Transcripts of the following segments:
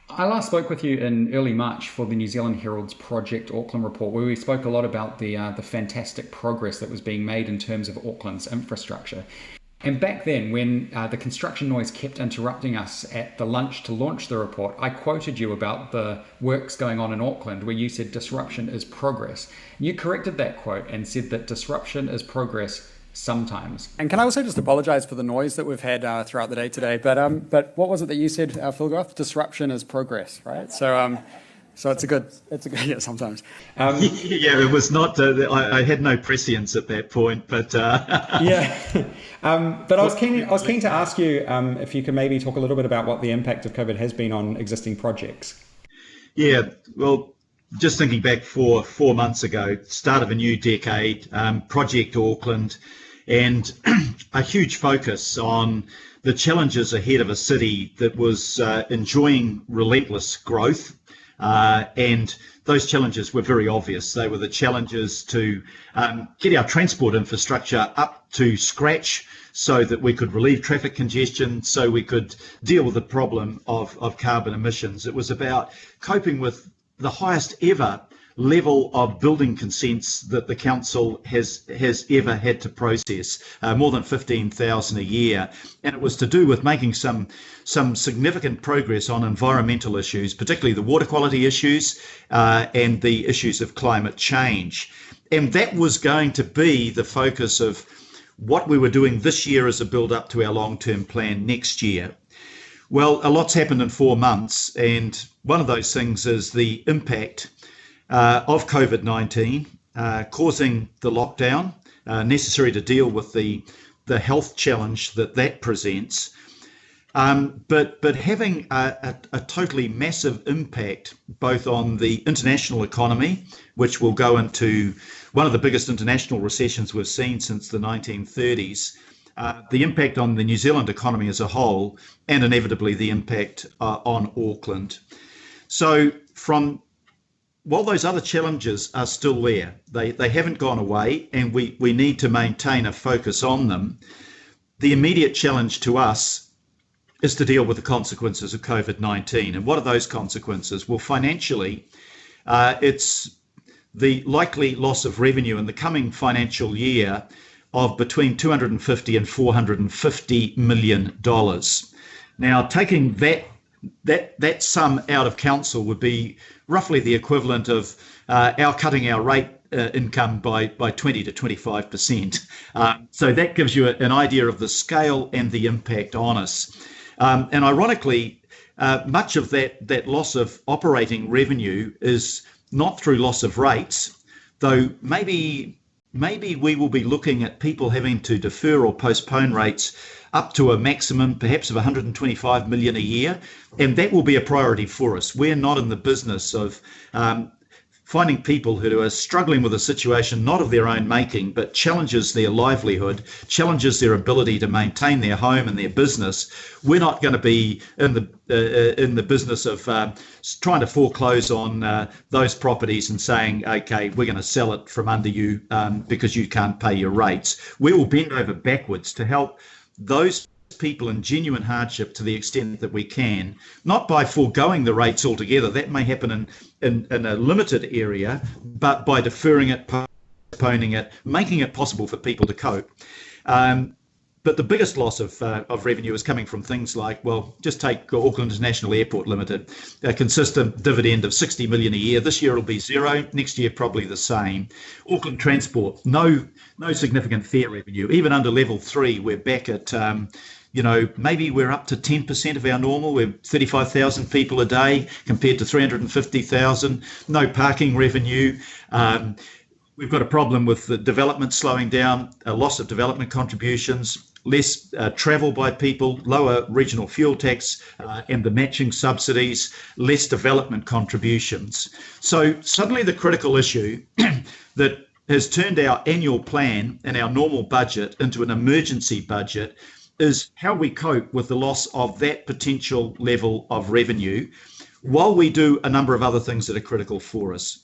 I last spoke with you in early March for the New Zealand Herald's Project Auckland report, where we spoke a lot about the fantastic progress that was being made in terms of Auckland's infrastructure. And back then, when the construction noise kept interrupting us at the lunch to launch the report, I quoted you about the works going on in Auckland, where you said disruption is progress. You corrected that quote and said that disruption is progress sometimes. And can I also just apologise for the noise that we've had throughout the day today? But what was it that you said, Phil Goff? Disruption is progress, right? So it's a good yeah. Sometimes. Yeah, it was not. I had no prescience at that point, but yeah. But I was keen to ask you if you could maybe talk a little bit about what the impact of COVID has been on existing projects. Yeah, well, just thinking back 4 months ago, start of a new decade, Project Auckland, and a huge focus on the challenges ahead of a city that was enjoying relentless growth. And those challenges were very obvious. They were the challenges to get our transport infrastructure up to scratch so that we could relieve traffic congestion, so we could deal with the problem of carbon emissions. It was about coping with the highest ever level of building consents that the council has ever had to process, more than 15,000 a year. And it was to do with making some significant progress on environmental issues, particularly the water quality issues and the issues of climate change. And that was going to be the focus of what we were doing this year as a build up to our long-term plan next year. Well, a lot's happened in 4 months, and one of those things is the impact of COVID-19 causing the lockdown necessary to deal with the health challenge that presents, but having a totally massive impact both on the international economy, which will go into one of the biggest international recessions we've seen since the 1930s, the impact on the New Zealand economy as a whole, and inevitably the impact on Auckland. So while those other challenges are still there, they haven't gone away, and we need to maintain a focus on them. The immediate challenge to us is to deal with the consequences of COVID-19. And what are those consequences? Well, financially, it's the likely loss of revenue in the coming financial year of between $250 and $450 million. Now, taking that sum out of council would be roughly the equivalent of cutting our rate income by 20 to 25%. So that gives you an idea of the scale and the impact on us. And ironically, much of that loss of operating revenue is not through loss of rates, though maybe we will be looking at people having to defer or postpone rates up to a maximum perhaps of 125 million a year, and that will be a priority for us. We're not in the business of finding people who are struggling with a situation not of their own making, but challenges their livelihood, challenges their ability to maintain their home and their business. We're not going to be in the business of trying to foreclose on those properties and saying, okay, we're going to sell it from under you because you can't pay your rates. We will bend over backwards to help those people in genuine hardship to the extent that we can, not by foregoing the rates altogether. That may happen in a limited area, but by deferring it, postponing it, making it possible for people to cope. But the biggest loss of revenue is coming from things like, well, just take Auckland International Airport Limited, a consistent dividend of 60 million a year. This year it'll be zero, next year probably the same. Auckland Transport, no significant fare revenue. Even under level 3, we're back at maybe we're up to 10% of our normal. We're 35,000 people a day compared to 350,000. No parking revenue. We've got a problem with the development slowing down, a loss of development contributions, less travel by people, lower regional fuel tax and the matching subsidies, less development contributions. So suddenly the critical issue that has turned our annual plan and our normal budget into an emergency budget is how we cope with the loss of that potential level of revenue while we do a number of other things that are critical for us.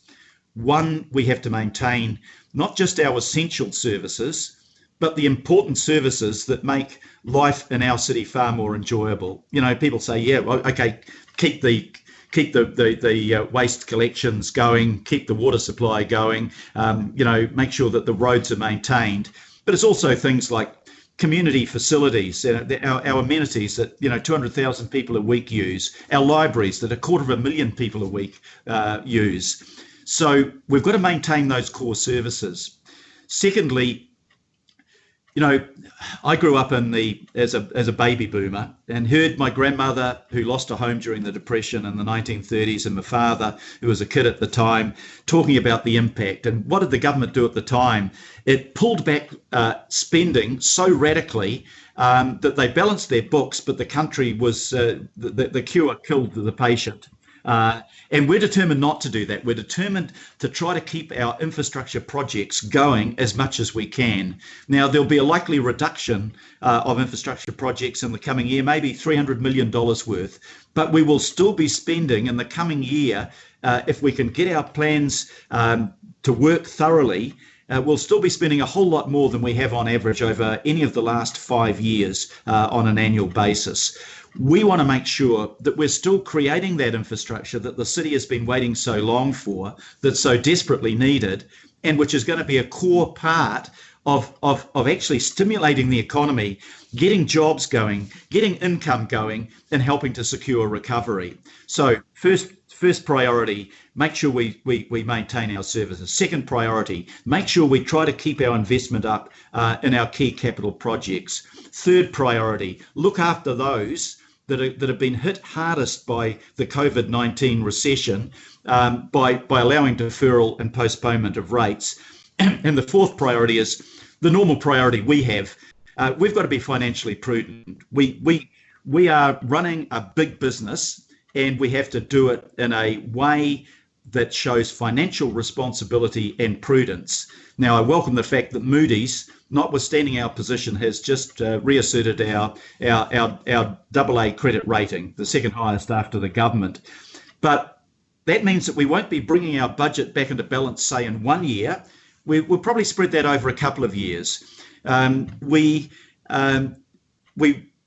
One, we have to maintain not just our essential services, but the important services that make life in our city far more enjoyable. You know, people say, yeah, well, okay, keep the keep the waste collections going, keep the water supply going, make sure that the roads are maintained. But it's also things like community facilities, our amenities that 200,000 people a week use, our libraries that 250,000 people a week use. So we've got to maintain those core services. Secondly, I grew up as a baby boomer and heard my grandmother, who lost her home during the Depression in the 1930s, and my father, who was a kid at the time, talking about the impact. And what did the government do at the time? It pulled back spending so radically that they balanced their books, but the country was the cure killed the patient. And we're determined not to do that. We're determined to try to keep our infrastructure projects going as much as we can. Now, there'll be a likely reduction of infrastructure projects in the coming year, maybe $300 million worth, but we will still be spending in the coming year, if we can get our plans to work thoroughly, we'll still be spending a whole lot more than we have on average over any of the last 5 years on an annual basis. We want to make sure that we're still creating that infrastructure that the city has been waiting so long for, that's so desperately needed, and which is going to be a core part of actually stimulating the economy, getting jobs going, getting income going, and helping to secure recovery. So first priority, make sure we maintain our services. Second priority, make sure we try to keep our investment up in our key capital projects. Third priority, look after those that have been hit hardest by the Covid-19 recession by allowing deferral and postponement of rates. And the fourth priority is the normal priority we have. We've got to be financially prudent. We are running a big business, and we have to do it in a way that shows financial responsibility and prudence. Now, I welcome the fact that Moody's, notwithstanding our position, has just reasserted our AA credit rating, the second highest after the government. But that means that we won't be bringing our budget back into balance, say, in 1 year. We'll probably spread that over a couple of years. We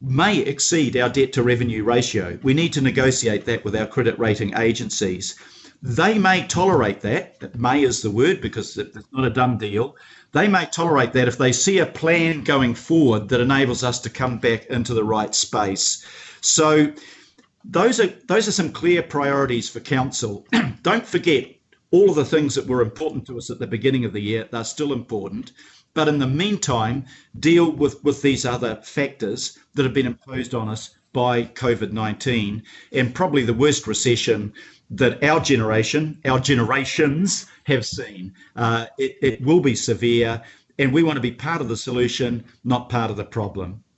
may exceed our debt to revenue ratio. We need to negotiate that with our credit rating agencies. They may tolerate that. May is the word because it's not a done deal. They may tolerate that if they see a plan going forward that enables us to come back into the right space. So those are some clear priorities for council. Don't forget all of the things that were important to us at the beginning of the year. They're still important. But in the meantime, deal with these other factors that have been imposed on us by COVID-19, and probably the worst recession that our generations have seen. It will be severe, and we want to be part of the solution, not part of the problem.